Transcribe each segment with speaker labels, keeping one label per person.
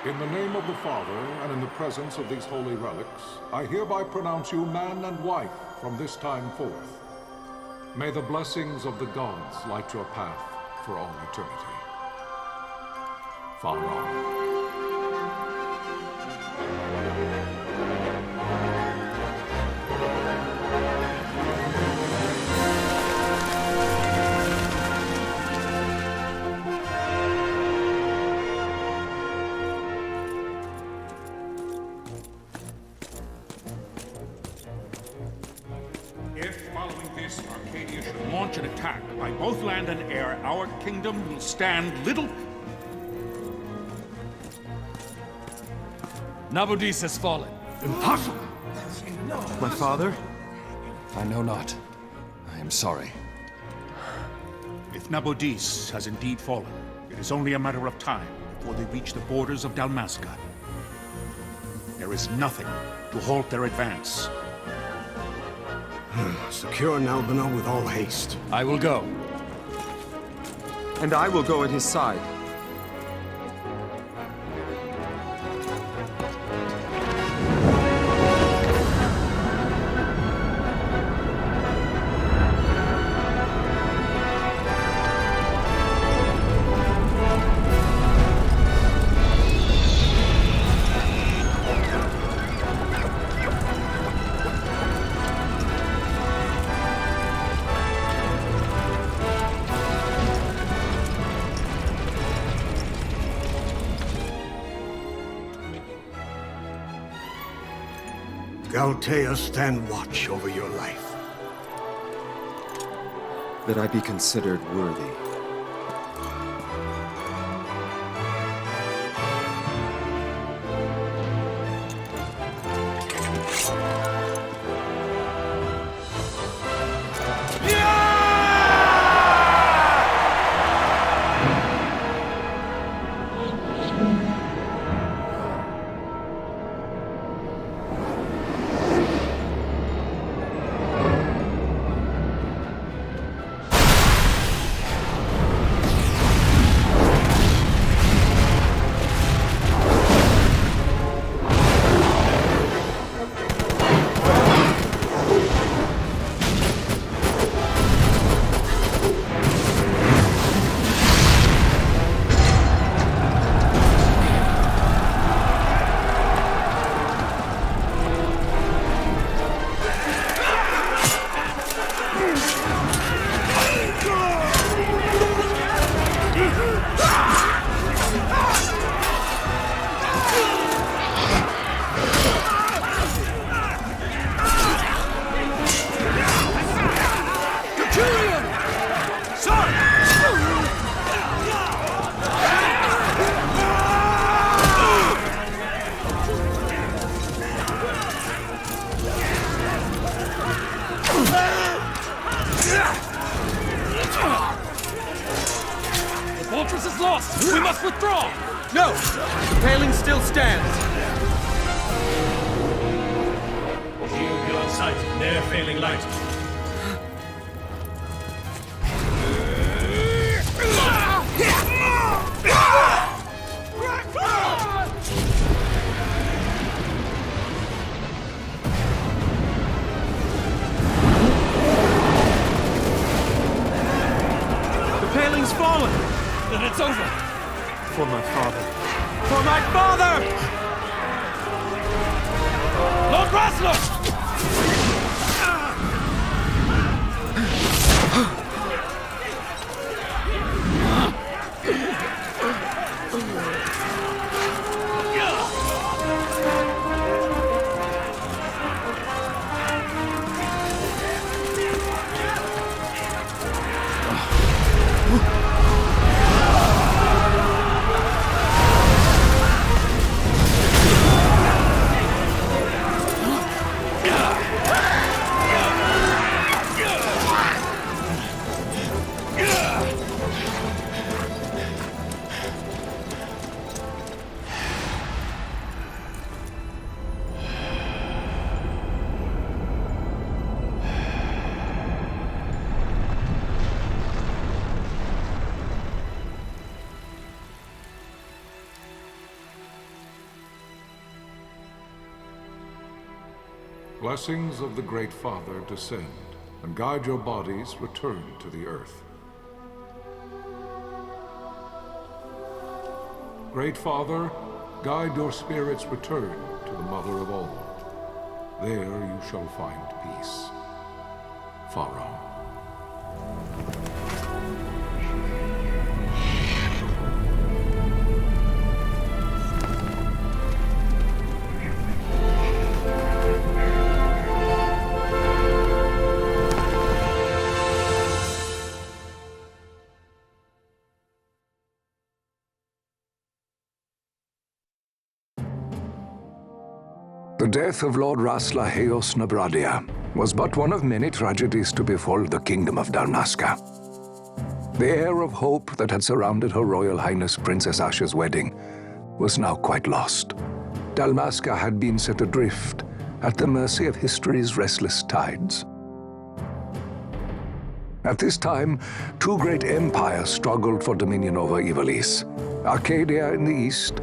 Speaker 1: In the name of the Father, and in the presence of these holy relics, I hereby pronounce you man and wife from this time forth. May the blessings of the gods light your path for all eternity. Far on.
Speaker 2: Arcadia should launch an attack by both land and air, our kingdom will stand little...
Speaker 3: Nabudis has fallen.
Speaker 2: Impossible!
Speaker 4: My father?
Speaker 3: I know not. I am sorry.
Speaker 2: If Nabudis has indeed fallen, it is only a matter of time before they reach the borders of Dalmasca. There is nothing to halt their advance.
Speaker 5: Secure Nalbina with all haste.
Speaker 3: I will go.
Speaker 4: And I will go at his side.
Speaker 5: Galtea, stand watch over your life.
Speaker 4: That I be considered worthy.
Speaker 3: We must withdraw!
Speaker 4: No! The paling still stands!
Speaker 6: Shield beyond sight. They're failing light.
Speaker 4: The paling's fallen!
Speaker 3: Then it's over!
Speaker 4: For my father. For my father!
Speaker 3: Lord Raslo!
Speaker 1: blessings of the Great Father descend, and guide your bodies return to the earth. Great Father, guide your spirits return to the Mother of all. There you shall find peace. Pharaoh.
Speaker 7: The death of Lord Rasla Heos Nabradia was but one of many tragedies to befall the kingdom of Dalmasca. The air of hope that had surrounded Her Royal Highness Princess Asha's wedding was now quite lost. Dalmasca had been set adrift at the mercy of history's restless tides. At this time, two great empires struggled for dominion over Ivalice: Arcadia in the east,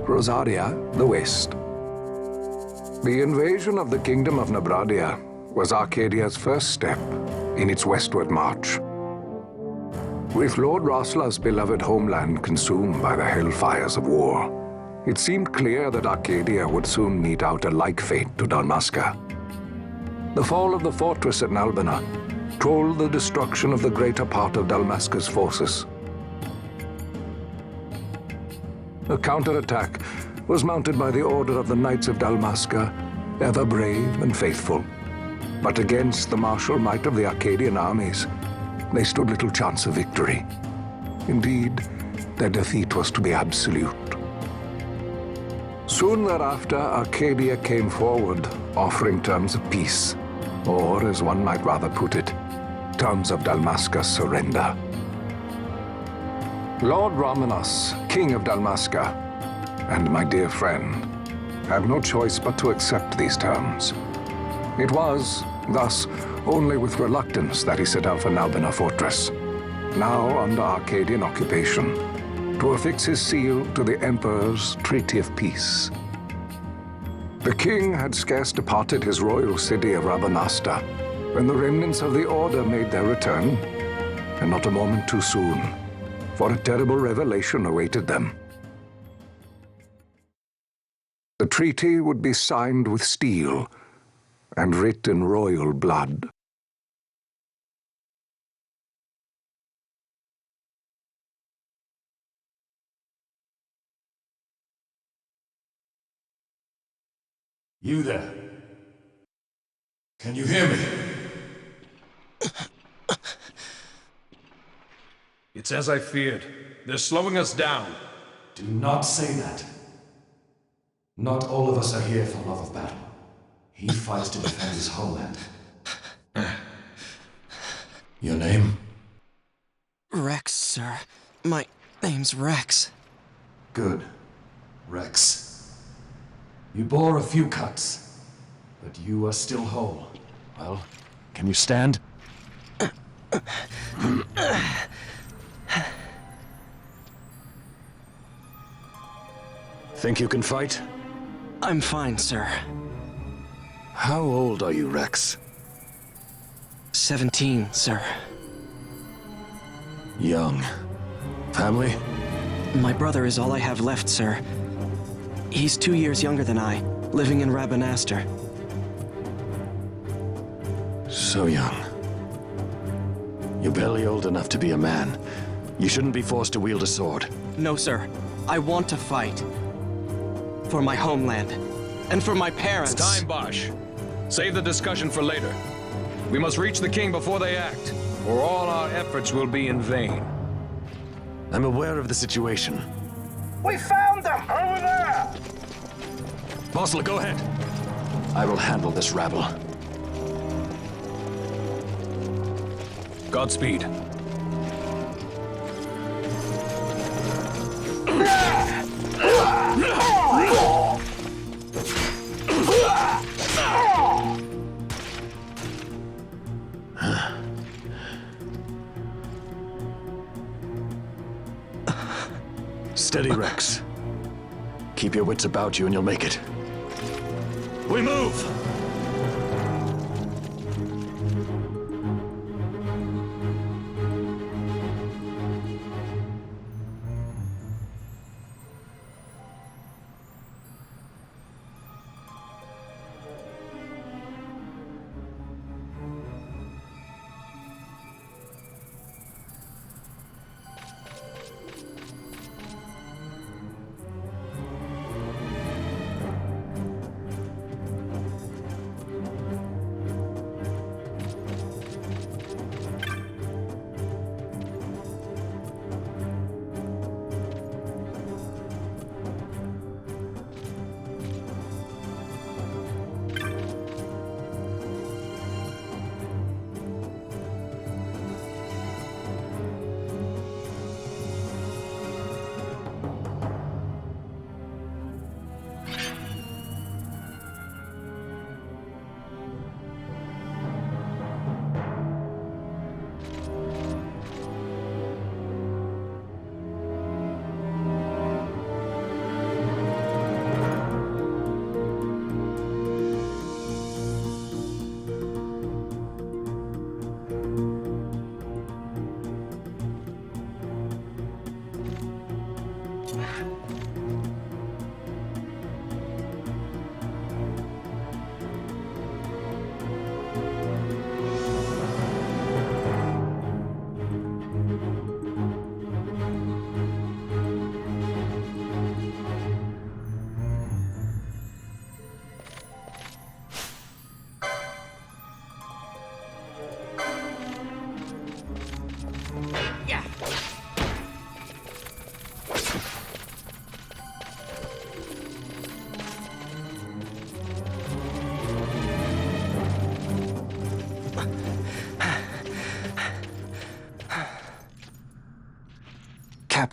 Speaker 7: Rosaria the west. The invasion of the Kingdom of Nabradia was Arcadia's first step in its westward march. With Lord Rasla's beloved homeland consumed by the hellfires of war, it seemed clear that Arcadia would soon mete out a like fate to Dalmasca. The fall of the fortress at Nalbina told the destruction of the greater part of Dalmasca's forces. A counterattack was mounted by the order of the Knights of Dalmasca, ever brave and faithful. But against the martial might of the Arcadian armies, they stood little chance of victory. Indeed, their defeat was to be absolute. Soon thereafter, Arcadia came forward, offering terms of peace, or, as one might rather put it, terms of Dalmasca's surrender. Lord Ramenas, King of Dalmasca, and my dear friend, had no choice but to accept these terms. It was, thus, only with reluctance that he set out for Nalbina Fortress, now under Arcadian occupation, to affix his seal to the Emperor's Treaty of Peace. The king had scarce departed his royal city of Rabanasta when the remnants of the Order made their return, and not a moment too soon, for a terrible revelation awaited them. The treaty would be signed with steel and writ in royal blood.
Speaker 6: You there? Can you hear me? It's as I feared. They're slowing us down.
Speaker 3: Do not say that. Not all of us are here for love of battle. He fights to defend his homeland.
Speaker 6: Your name?
Speaker 8: Rex, sir. My name's Rex.
Speaker 3: Good. Rex. You bore a few cuts, but you are still whole. Well, can you stand? Think you can fight?
Speaker 8: I'm fine, sir.
Speaker 3: How old are you, Rex?
Speaker 8: 17, sir.
Speaker 3: Young. Family?
Speaker 8: My brother is all I have left, sir. He's 2 years younger than I, living in Rabanaster.
Speaker 3: So young. You're barely old enough to be a man. You shouldn't be forced to wield a sword.
Speaker 8: No, sir. I want to fight. For my homeland. And for my parents.
Speaker 9: It's time, Bosch. Save the discussion for later. We must reach the king before they act, or all our efforts will be in vain.
Speaker 3: I'm aware of the situation.
Speaker 10: We found them! Over there!
Speaker 3: Bossler, go ahead. I will handle this rabble.
Speaker 9: Godspeed.
Speaker 3: Steady, Rex. Keep your wits about you and you'll make it. We move!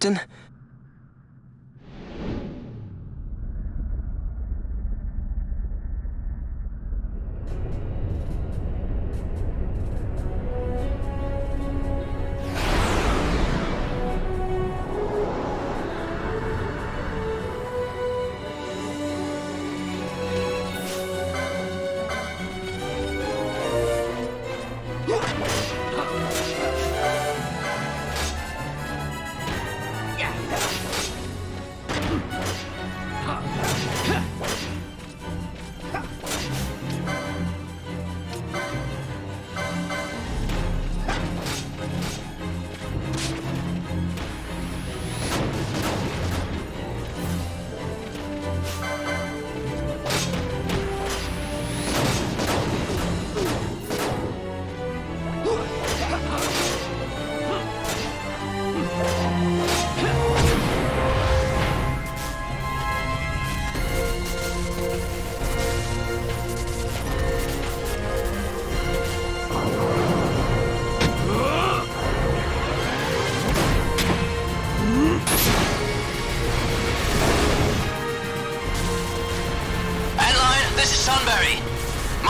Speaker 8: Captain?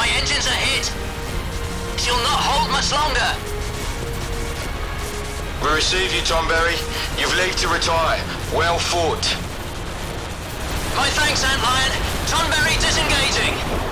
Speaker 11: My engines are hit. She'll not hold much longer.
Speaker 12: We receive you, Tonberry. You've leave to retire. Well fought.
Speaker 11: My thanks, Antlion. Tonberry disengaging.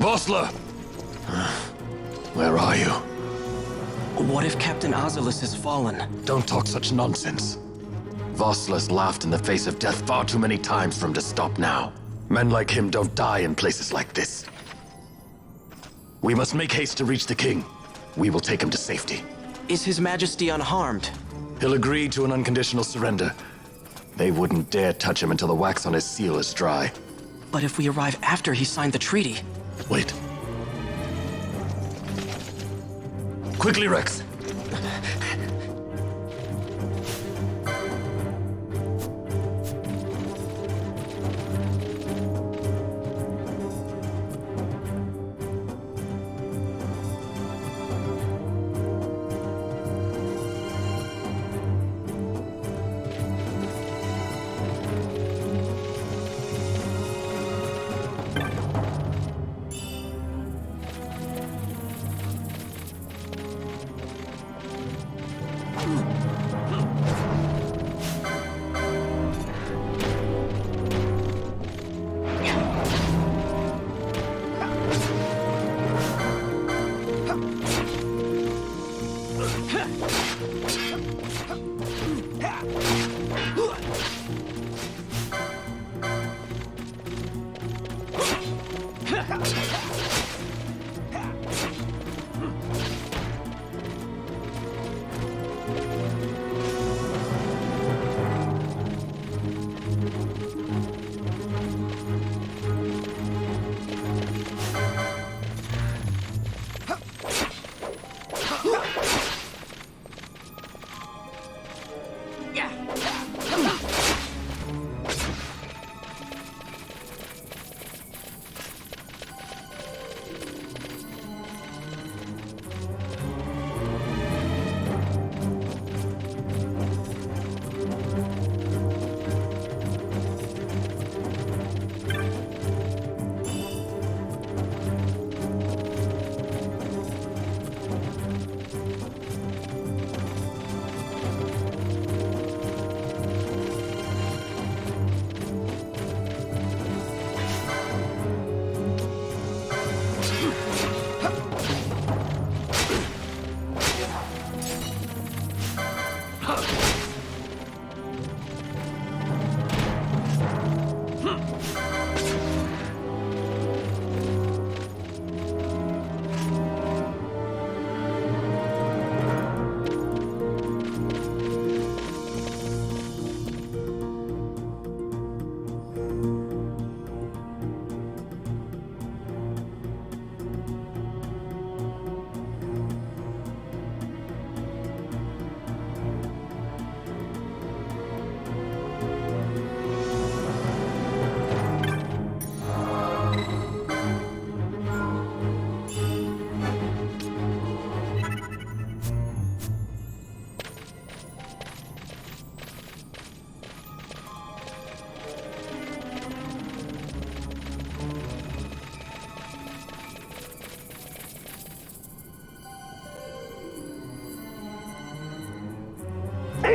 Speaker 3: Vossler! Where are you?
Speaker 8: What if Captain Azulis has fallen?
Speaker 3: Don't talk such nonsense. Vossler's laughed in the face of death far too many times for him to stop now. Men like him don't die in places like this. We must make haste to reach the king. We will take him to safety.
Speaker 8: Is His Majesty unharmed?
Speaker 3: He'll agree to an unconditional surrender. They wouldn't dare touch him until the wax on his seal is dry.
Speaker 8: But if we arrive after he signed the treaty...
Speaker 3: Wait. Quickly, Rex!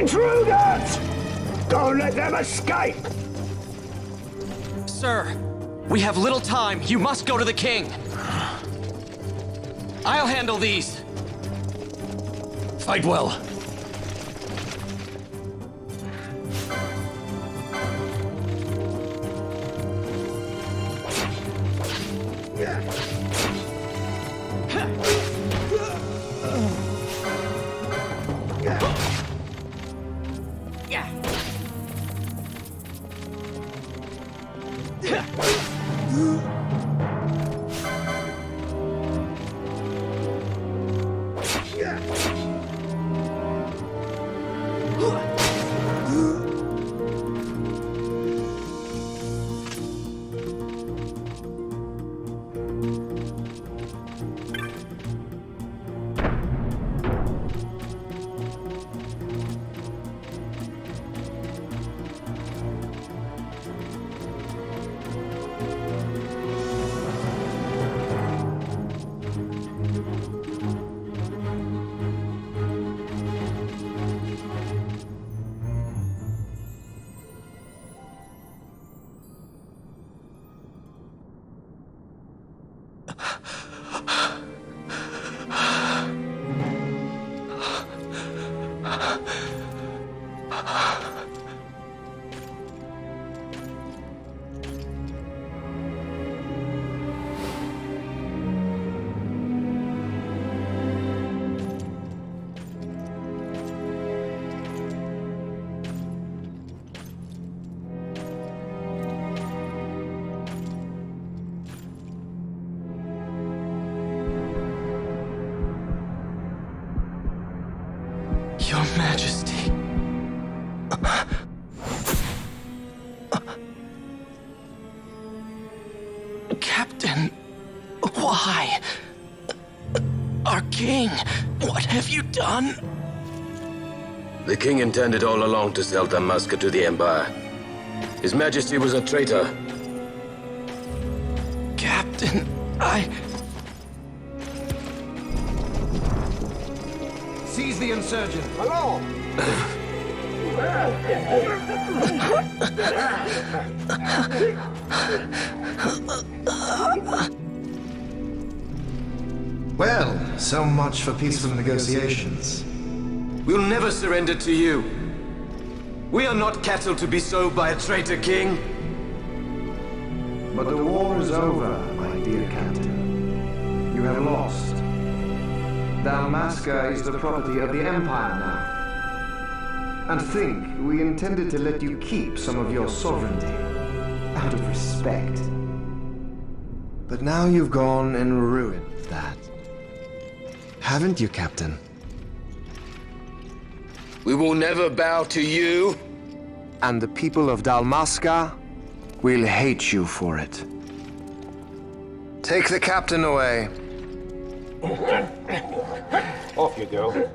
Speaker 10: Intruders! Don't let them escape!
Speaker 8: Sir, we have little time. You must go to the king. I'll handle these.
Speaker 3: Fight well.
Speaker 8: Your Majesty. Captain, why? Our king, what have you done?
Speaker 12: The king intended all along to sell Dalmasca to the Empire. His Majesty was a traitor.
Speaker 8: Captain,
Speaker 10: Seize the insurgent. Hello!
Speaker 13: Well, so much for peaceful negotiations.
Speaker 12: We'll never surrender to you. We are not cattle to be sold by a traitor king.
Speaker 13: But the war is over, my dear captain. You have lost. Dalmasca is the property of the Empire now. And think, we intended to let you keep some of your sovereignty, out of respect. But now you've gone and ruined that. Haven't you, Captain?
Speaker 12: We will never bow to you.
Speaker 13: And the people of Dalmasca will hate you for it. Take the captain away.
Speaker 10: Off you go.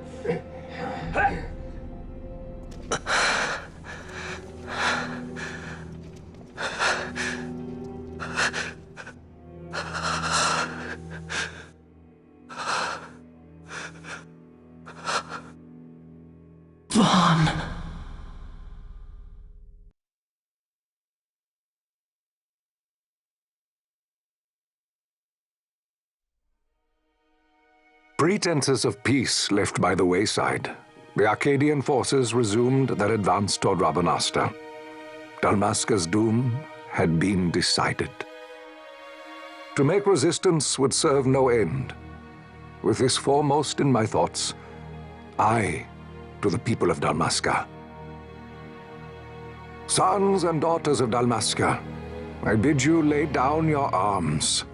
Speaker 8: Vaughn.
Speaker 7: Pretenses of peace left by the wayside, the Arcadian forces resumed their advance toward Rabanasta. Dalmasca's doom had been decided. To make resistance would serve no end. With this foremost in my thoughts, I, to the people of Dalmasca. Sons and daughters of Dalmasca, I bid you lay down your arms.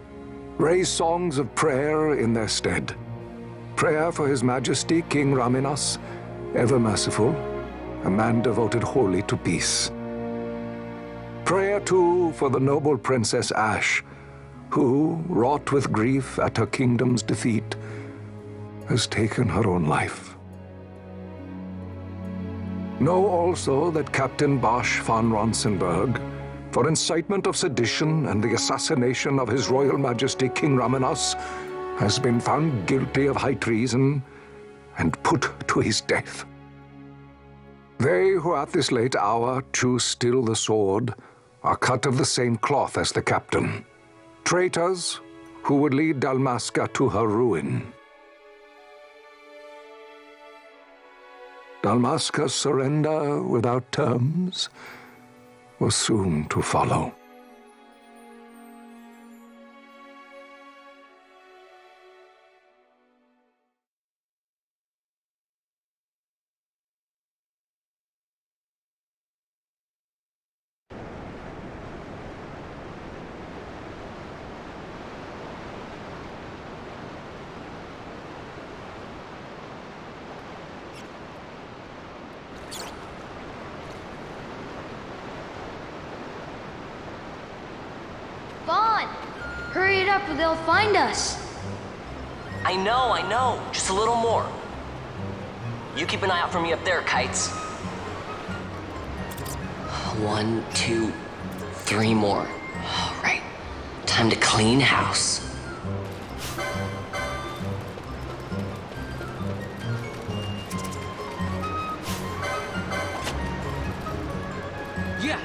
Speaker 7: Raise songs of prayer in their stead. Prayer for His Majesty King Raminas, ever merciful, a man devoted wholly to peace. Prayer, too, for the noble Princess Ash, who, wrought with grief at her kingdom's defeat, has taken her own life. Know also that Captain Bosch von Ronsenberg, for incitement of sedition and the assassination of His Royal Majesty King Raminas, has been found guilty of high treason and put to his death. They who at this late hour choose still the sword are cut of the same cloth as the captain. Traitors who would lead Dalmasca to her ruin. Dalmasca's surrender without terms was soon to follow.
Speaker 14: Hurry it up or they'll find us.
Speaker 11: I know. Just a little more. You keep an eye out for me up there, Kites. 1, 2, 3 more. All right. Time to clean house.
Speaker 4: Yeah.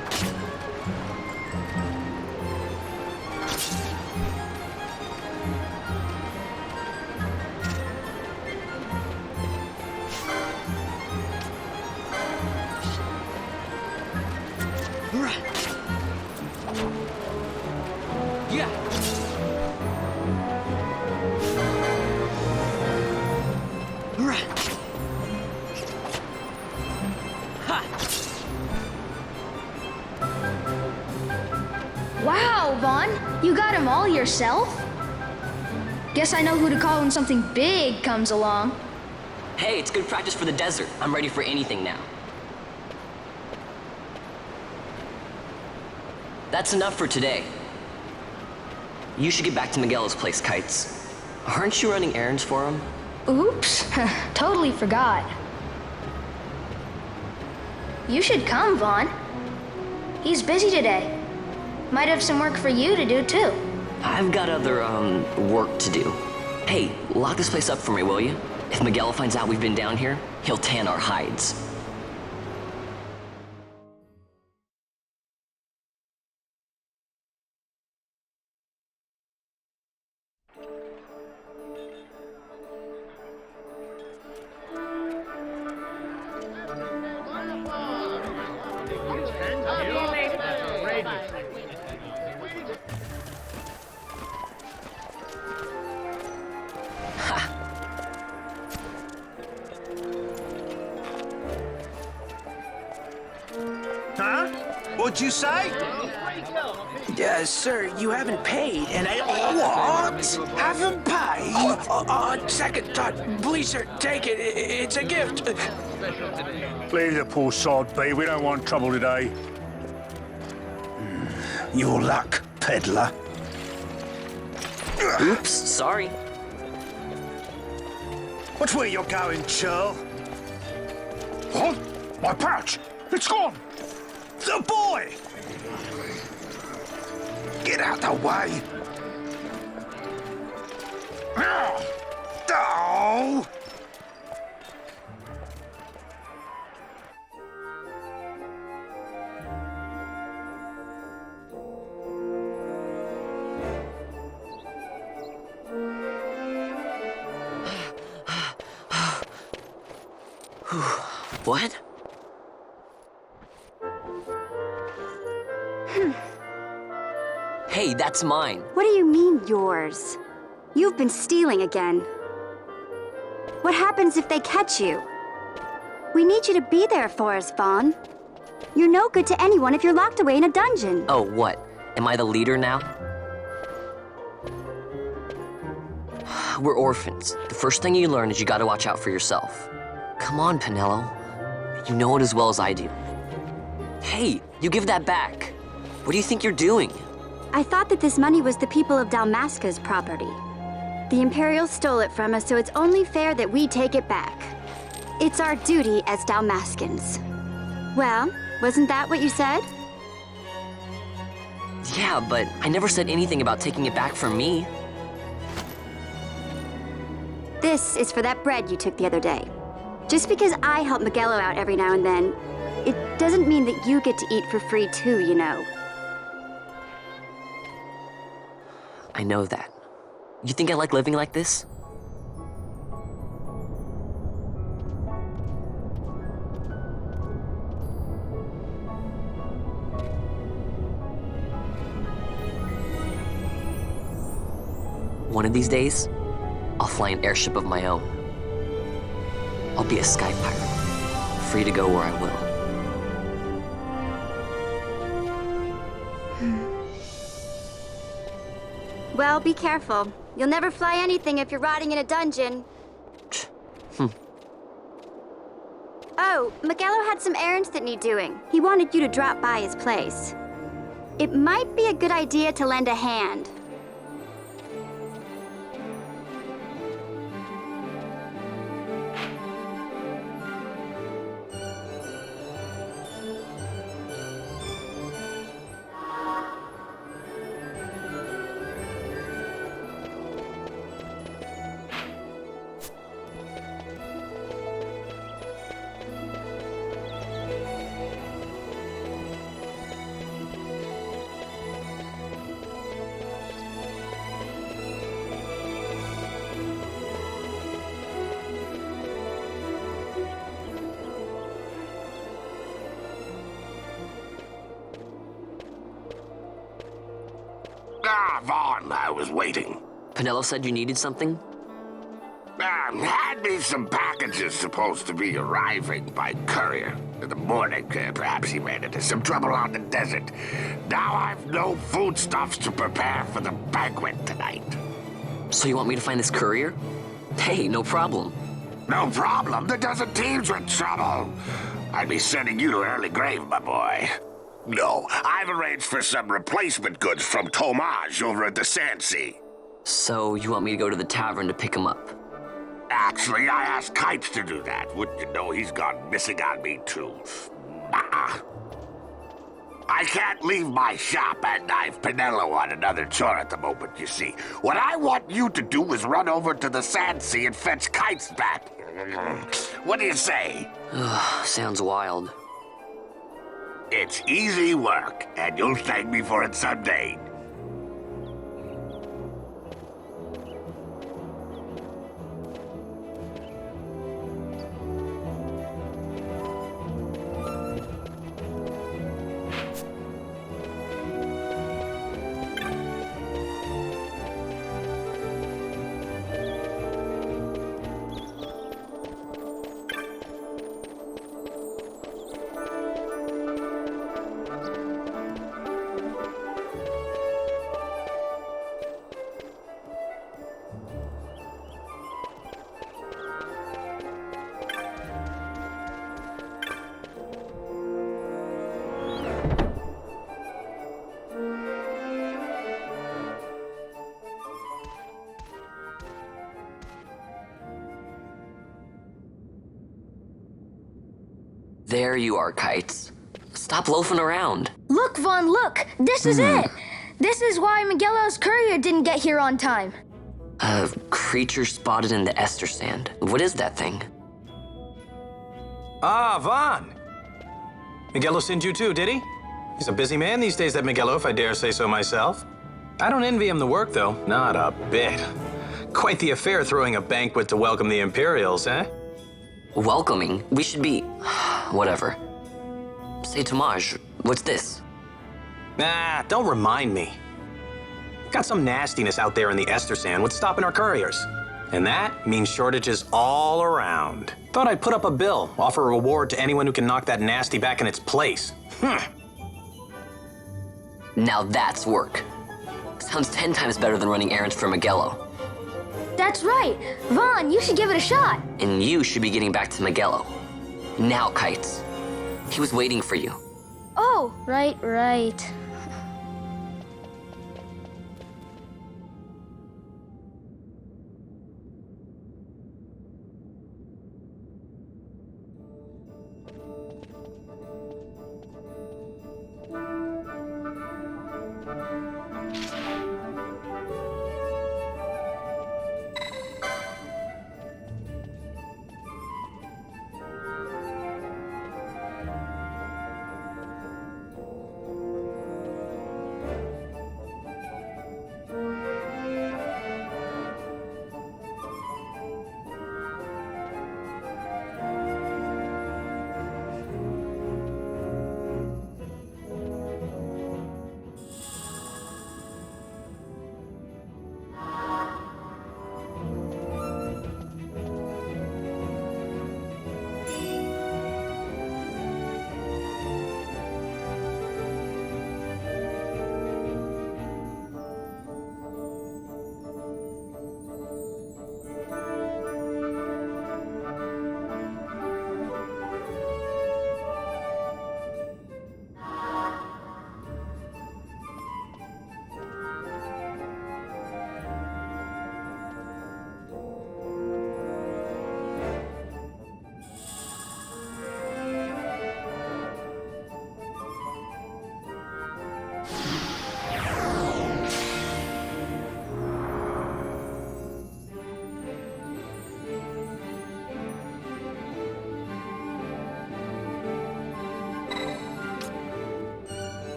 Speaker 14: Wow, Vaughn, you got him all yourself? Guess I know who to call when something big comes along.
Speaker 11: Hey, it's good practice for the desert. I'm ready for anything now. That's enough for today. You should get back to Miguel's place, Kites. Aren't you running errands for him?
Speaker 14: Oops, totally forgot. You should come, Vaughn. He's busy today. Might have some work for you to do, too.
Speaker 11: I've got other, work to do. Hey, lock this place up for me, will you? If Miguel finds out we've been down here, he'll tan our hides.
Speaker 4: Huh? What'd you say?
Speaker 15: Sir, you haven't paid, and I... What? Haven't paid? On second thought, please, sir, take it. It's a gift.
Speaker 2: Leave the poor sod be. We don't want trouble today.
Speaker 15: Your luck, peddler.
Speaker 11: Oops, sorry.
Speaker 2: Watch where you're going, churl. What? My pouch! It's gone! The boy!
Speaker 15: Get out the way. Oh!
Speaker 11: What? Hey, that's mine.
Speaker 16: What do you mean, yours? You've been stealing again. What happens if they catch you? We need you to be there for us, Vaughn. You're no good to anyone if you're locked away in a dungeon.
Speaker 11: Oh, what? Am I the leader now? We're orphans. The first thing you learn is you gotta watch out for yourself. Come on, Pinello. You know it as well as I do. Hey, you give that back. What do you think you're doing?
Speaker 16: I thought that this money was the people of Dalmasca's property. The Imperials stole it from us, so it's only fair that we take it back. It's our duty as Dalmascans. Well, wasn't that what you said?
Speaker 11: Yeah, but I never said anything about taking it back from me.
Speaker 16: This is for that bread you took the other day. Just because I help Miguelo out every now and then, it doesn't mean that you get to eat for free too, you know.
Speaker 11: I know that. You think I like living like this? One of these days, I'll fly an airship of my own. I'll be a sky pirate, free to go where I will.
Speaker 16: Well, be careful. You'll never fly anything if you're rotting in a dungeon. Oh, Miguelo had some errands that need doing. He wanted you to drop by his place. It might be a good idea to lend a hand.
Speaker 10: Ah, Vaughn, I was waiting.
Speaker 11: Penelo said you needed something?
Speaker 10: Had me some packages supposed to be arriving by courier. In the morning, perhaps he ran into some trouble on the desert. Now I've no foodstuffs to prepare for the banquet tonight.
Speaker 11: So you want me to find this courier? Hey, no problem.
Speaker 10: No problem? The desert teem's with trouble. I'd be sending you to an early grave, my boy. No, I've arranged for some replacement goods from Tomage over at the Sandsea.
Speaker 11: So you want me to go to the tavern to pick him up?
Speaker 10: Actually, I asked Kites to do that. Wouldn't you know he's gone missing on me, too. I can't leave my shop, and I've Penelo on another chore at the moment, you see. What I want you to do is run over to the Sandsea and fetch Kites back. What do you say?
Speaker 11: Sounds wild.
Speaker 10: It's easy work, and you'll thank me for it someday.
Speaker 11: There you are, Kites. Stop loafing around.
Speaker 14: Look, Vaughn, look! This is it! This is why Miguelo's courier didn't get here on time.
Speaker 11: A creature spotted in the Ester Sand. What is that thing?
Speaker 17: Ah, Vaughn! Miguelo sent you too, did he? He's a busy man these days, that Miguelo, if I dare say so myself. I don't envy him the work, though. Not a bit. Quite the affair throwing a banquet to welcome the Imperials, eh?
Speaker 11: Welcoming? We should be... whatever. Say, Tomage, what's this?
Speaker 17: Nah, don't remind me. Got some nastiness out there in the Ester Sand. What's stopping our couriers? And that means shortages all around. Thought I'd put up a bill, offer a reward to anyone who can knock that nasty back in its place.
Speaker 11: Now that's work. Sounds 10 times better than running errands for Miguelo.
Speaker 14: That's right! Vaughn, you should give it a shot!
Speaker 11: And you should be getting back to Miguelo. Now, Kites. He was waiting for you.
Speaker 14: Oh, right.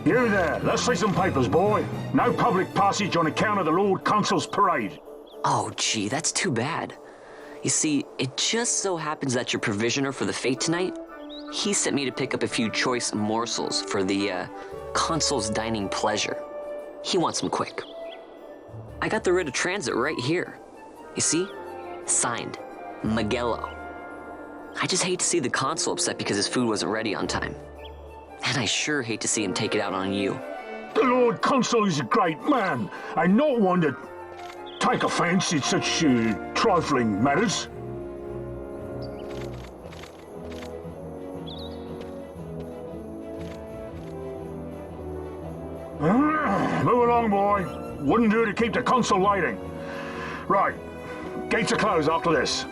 Speaker 2: You there, let's see some papers, boy. No public passage on account of the Lord Consul's parade.
Speaker 11: Oh, gee, that's too bad. You see, it just so happens that your provisioner for the fete tonight, he sent me to pick up a few choice morsels for the, Consul's dining pleasure. He wants them quick. I got the writ of transit right here. You see? Signed, Magello. I just hate to see the Consul upset because his food wasn't ready on time. And I sure hate to see him take it out on you.
Speaker 2: The Lord Consul is a great man, and not one to take offense in such trifling matters. Move along, boy. Wouldn't do to keep the Consul waiting. Right, gates are closed after this.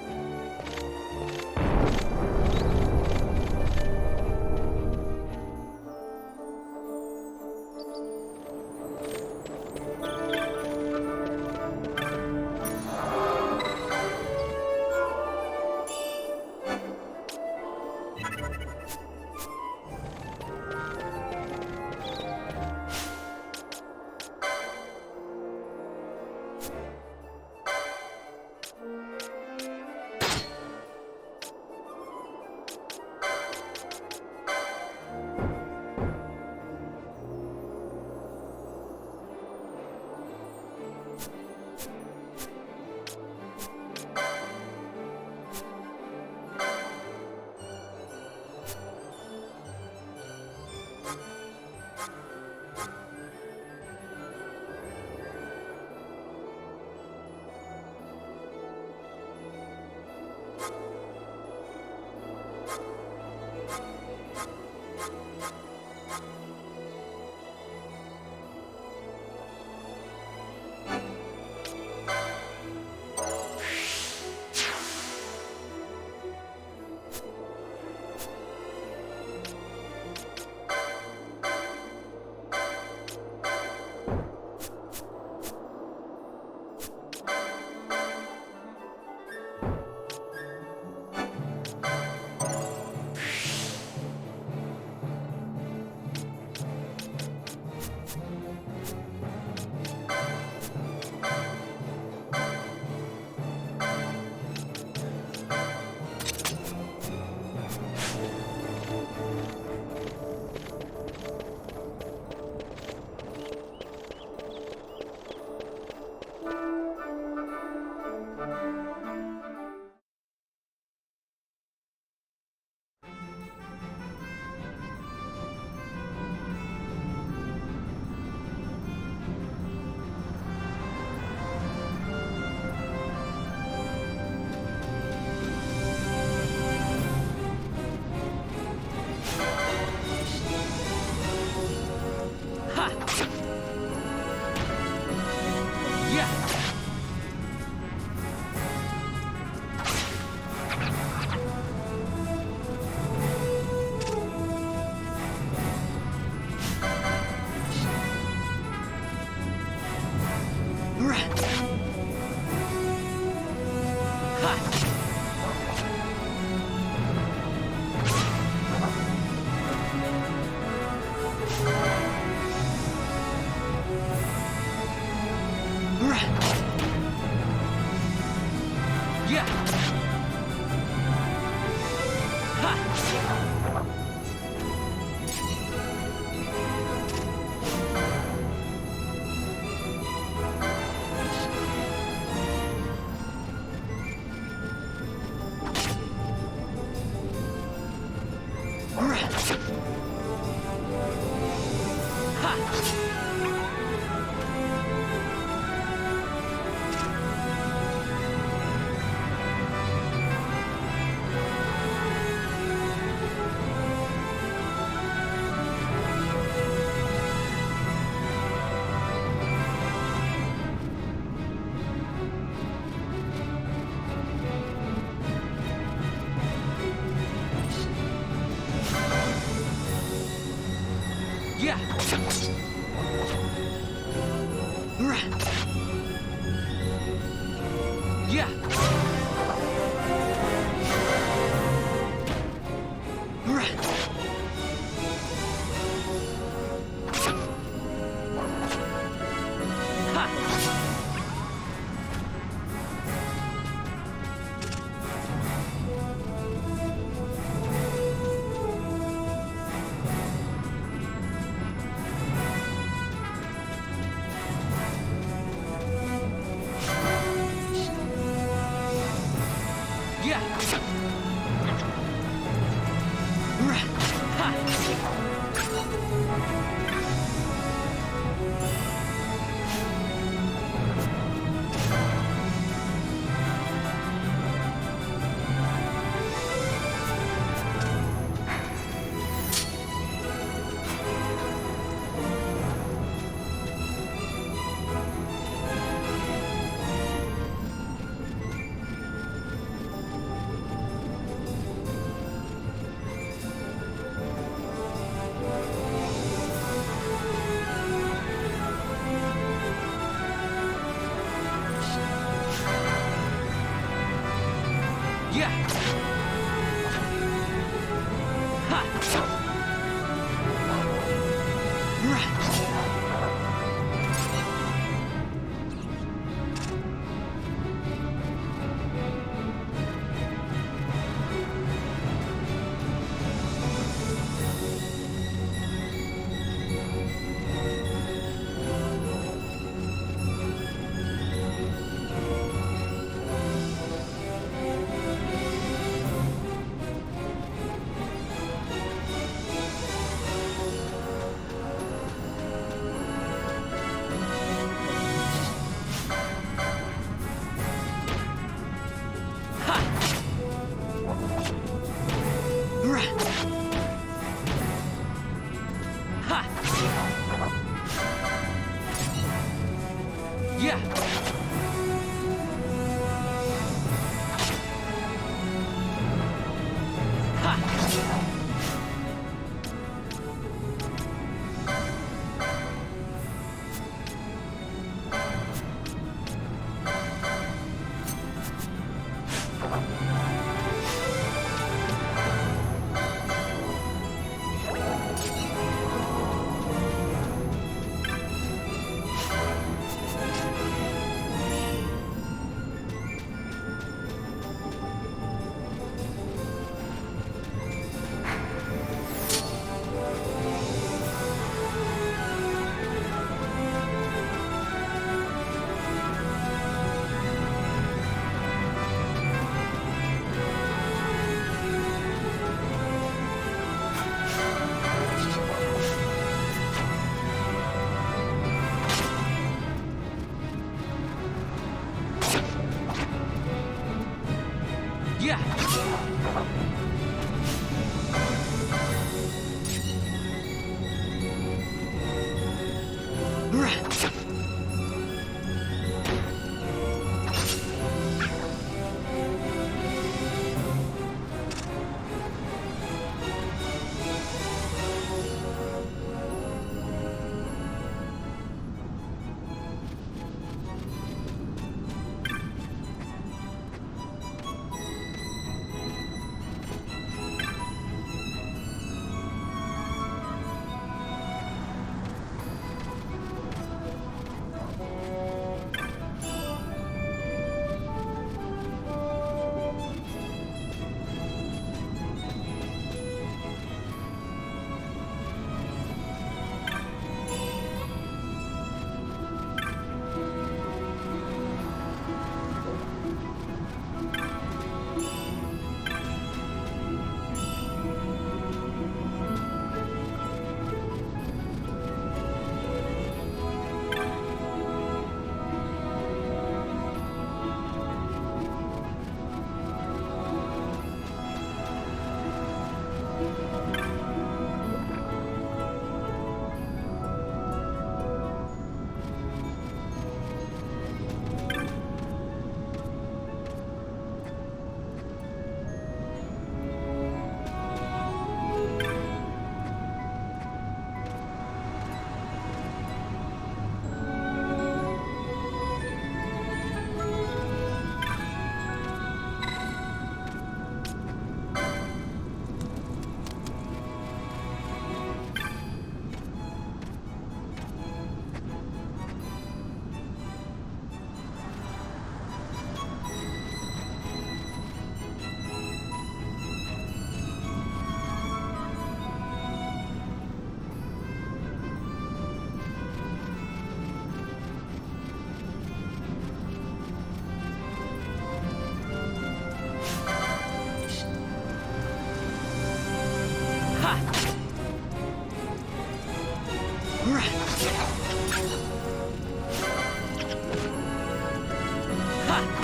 Speaker 15: Yeah.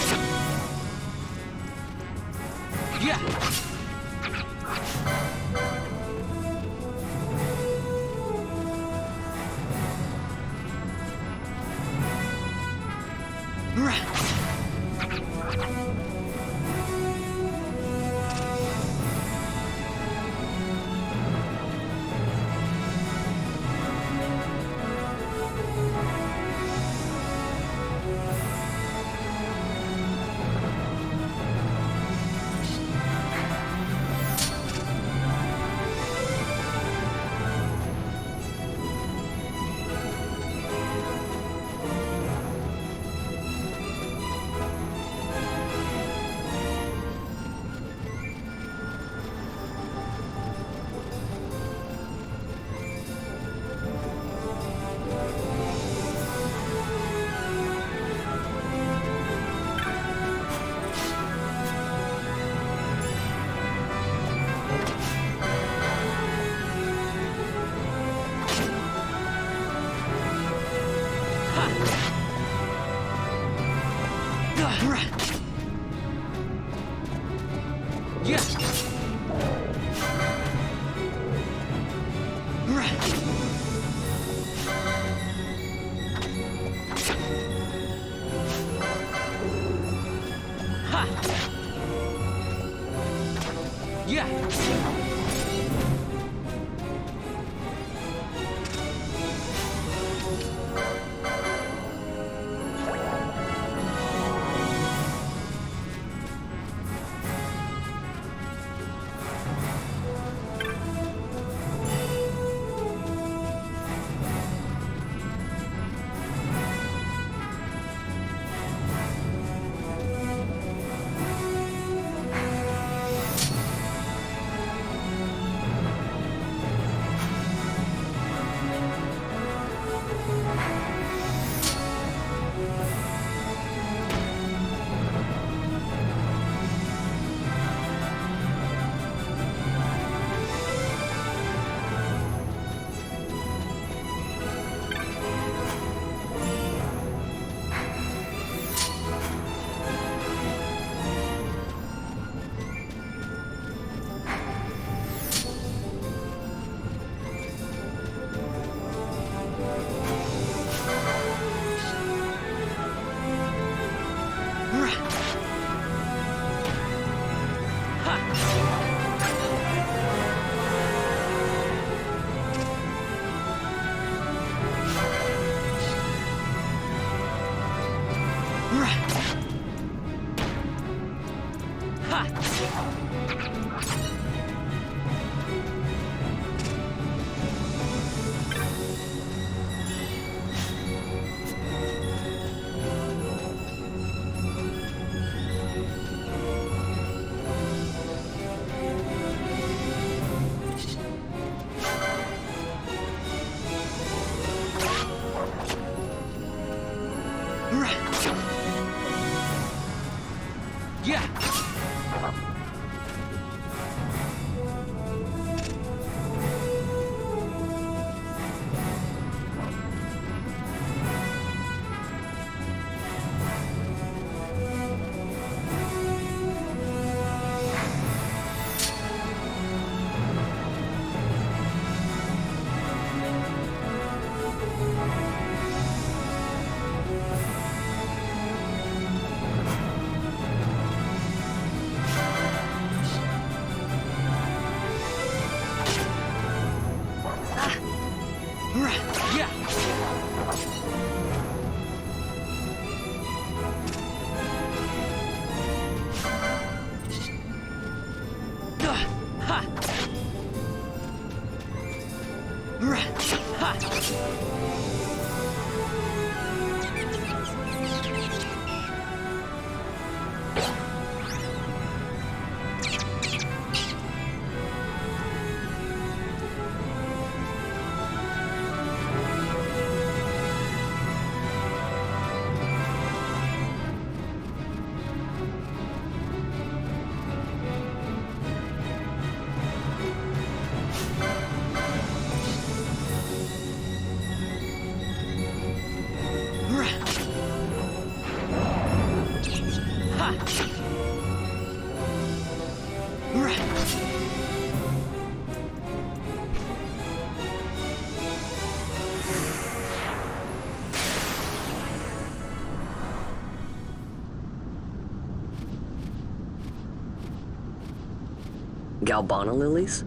Speaker 11: Galbana lilies?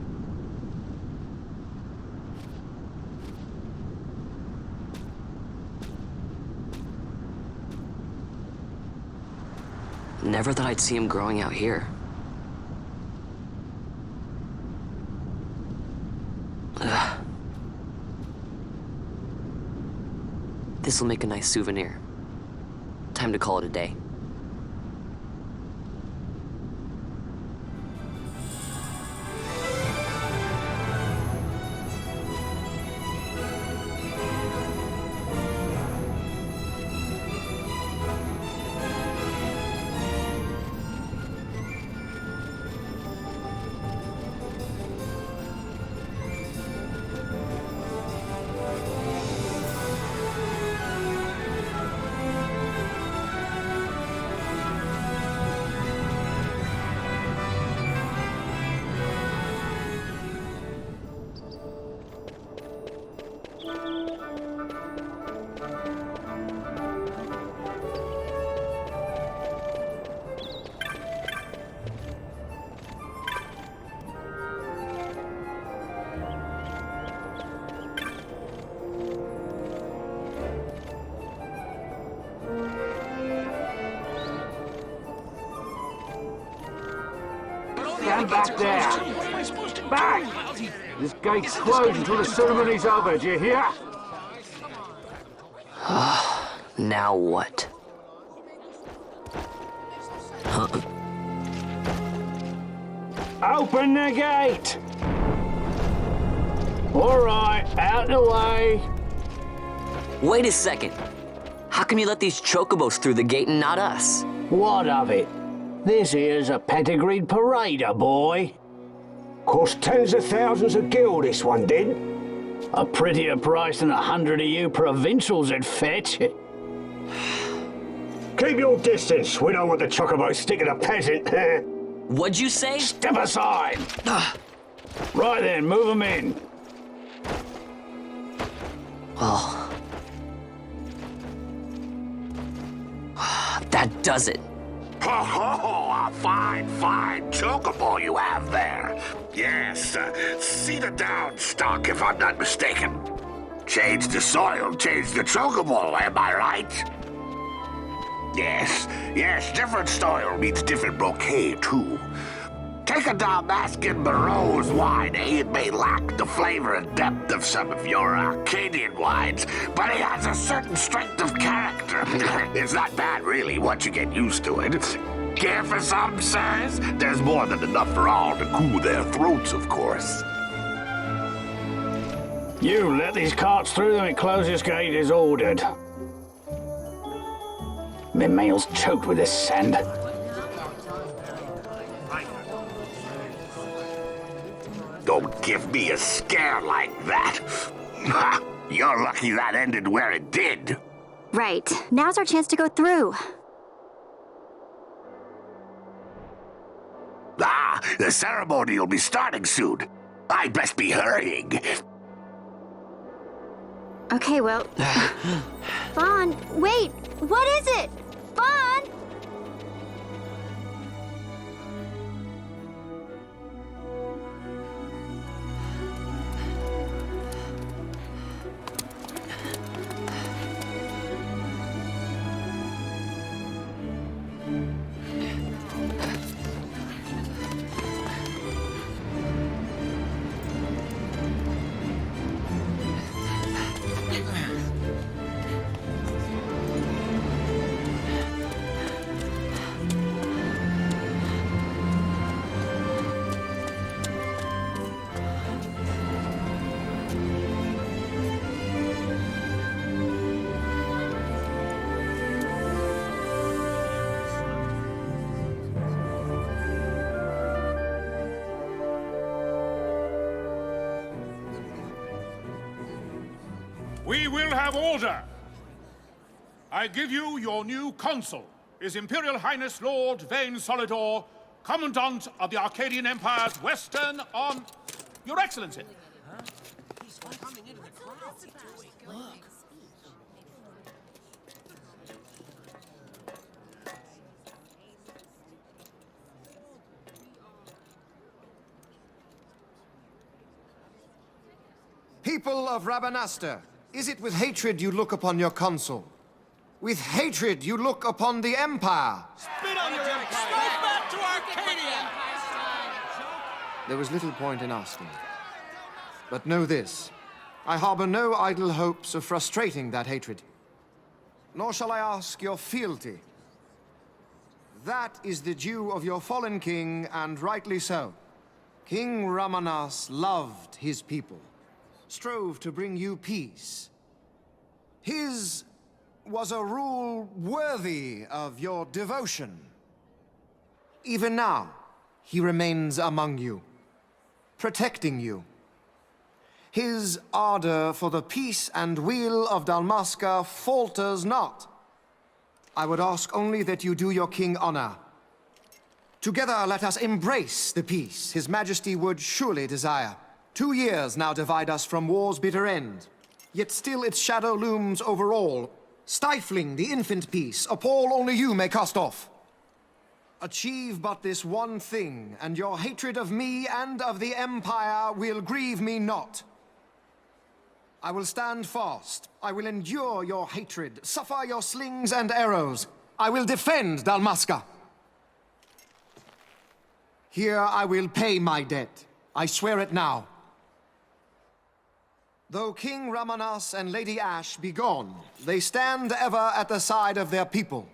Speaker 11: Never thought I'd see him growing out here. Ugh. This'll make a nice souvenir. Time to call it a day.
Speaker 5: Stand back there! Back! This gate's closed until the ceremony's over, do you hear?
Speaker 11: Now what?
Speaker 5: Open the gate! All right, out the way.
Speaker 11: Wait a second. How come you let these chocobos through the gate and not us?
Speaker 5: What of it? This here's a pedigreed parader, boy. Cost tens of thousands of gil, this one did. A prettier price than 100 of you provincials would fetch. Keep your distance. We don't want the chocobo sticking a peasant.
Speaker 11: What'd you say?
Speaker 5: Step aside. Right then, move them in.
Speaker 11: Well, that does it.
Speaker 10: Oh, a fine, fine chocobo you have there. Yes, cedar down stock, if I'm not mistaken. Change the soil, change the chocobo, am I right? Yes, yes, different soil means different bouquet, too. Take a Dalmascan Barrow's wine, eh? It may lack the flavor and depth of some of your Arcadian wines, but it has a certain strength of character. It's not bad, really, once you get used to it. Care for some, sirs? There's more than enough for all to cool their throats, of course.
Speaker 5: You let these carts through and close this gate as ordered. My mail's choked with this sand.
Speaker 10: Don't give me a scare like that. You're lucky that ended where it did.
Speaker 16: Right. Now's our chance to go through.
Speaker 10: Ah, the ceremony will be starting soon. I'd best be hurrying.
Speaker 16: Okay, well... Vaughn, wait! What is it? Vaughn!
Speaker 2: We will have order. I give you your new consul. is Imperial Highness Lord Vane Solidor, Commandant of the Arcadian Empire's Western on... Your Excellency.
Speaker 13: People of Rabanastre, is it with hatred you look upon your consul? With hatred you look upon the Empire?
Speaker 15: Spit on your empire! Strike back to Arcadia!
Speaker 13: There was little point in asking. But know this, I harbor no idle hopes of frustrating that hatred. Nor shall I ask your fealty. That is the due of your fallen king, and rightly so. King Ramanas loved his people, strove to bring you peace. His was a rule worthy of your devotion. Even now, he remains among you, protecting you. His ardor for the peace and weal of Dalmasca falters not. I would ask only that you do your king honor. Together let us embrace the peace His Majesty would surely desire. 2 years now divide us from war's bitter end, yet still its shadow looms over all, stifling the infant peace a pall only you may cast off. Achieve but this one thing, and your hatred of me and of the Empire will grieve me not. I will stand fast. I will endure your hatred, suffer your slings and arrows. I will defend Dalmasca. Here I will pay my debt. I swear it now. Though King Ramanas and Lady Ash be gone, they stand ever at the side of their people.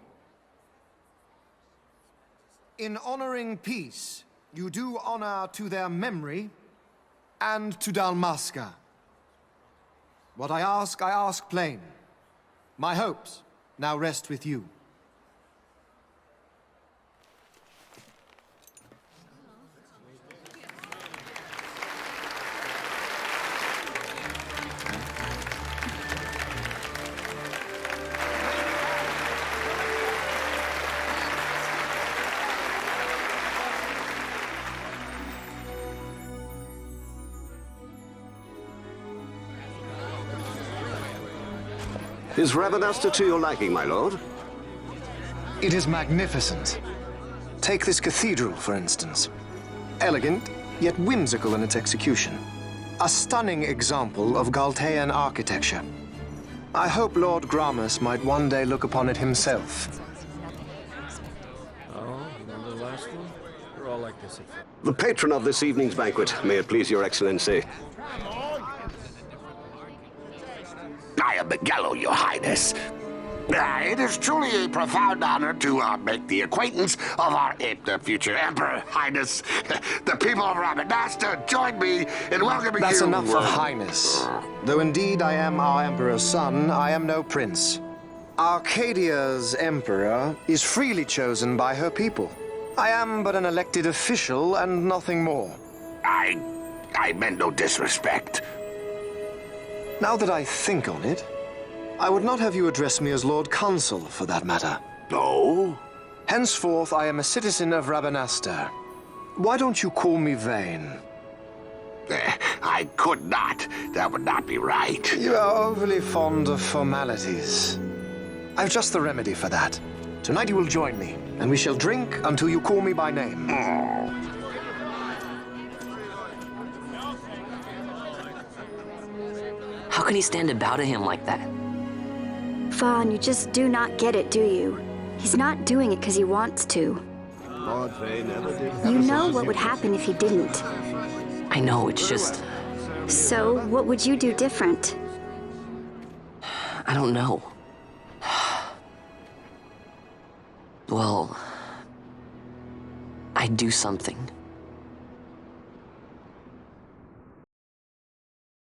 Speaker 13: In honoring peace, you do honor to their memory and to Dalmasca. What I ask plain. My hopes now rest with you.
Speaker 18: Is Rabanastre to your liking, my lord?
Speaker 13: It is magnificent. Take this cathedral, for instance. Elegant, yet whimsical in its execution. A stunning example of Galtean architecture. I hope Lord Gramus might one day look upon it himself.
Speaker 4: Oh, remember the last one? We're all like this.
Speaker 18: The patron of this evening's banquet, may it please your excellency.
Speaker 10: I am Miguel, your highness. It is truly a profound honor to make the acquaintance of our future emperor, highness. The people of Rabanastre join me in welcoming you.
Speaker 13: That's enough of highness. Though indeed I am our emperor's son, I am no prince. Arcadia's emperor is freely chosen by her people. I am but an elected official and nothing more.
Speaker 10: I meant no disrespect.
Speaker 13: Now that I think on it, I would not have you address me as Lord Consul, for that matter.
Speaker 10: No?
Speaker 13: Henceforth, I am a citizen of Rabanastre. Why don't you call me Vane?
Speaker 10: I could not. That would not be right.
Speaker 13: You are overly fond of formalities. I've just the remedy for that. Tonight you will join me, and we shall drink until you call me by name.
Speaker 11: How can he stand about to him like that?
Speaker 16: Vaughn, you just do not get it, do you? He's not doing it because he wants to. You know what would happen if he didn't.
Speaker 11: I know, it's just...
Speaker 16: So, what would you do different?
Speaker 11: I don't know. Well... I'd do something.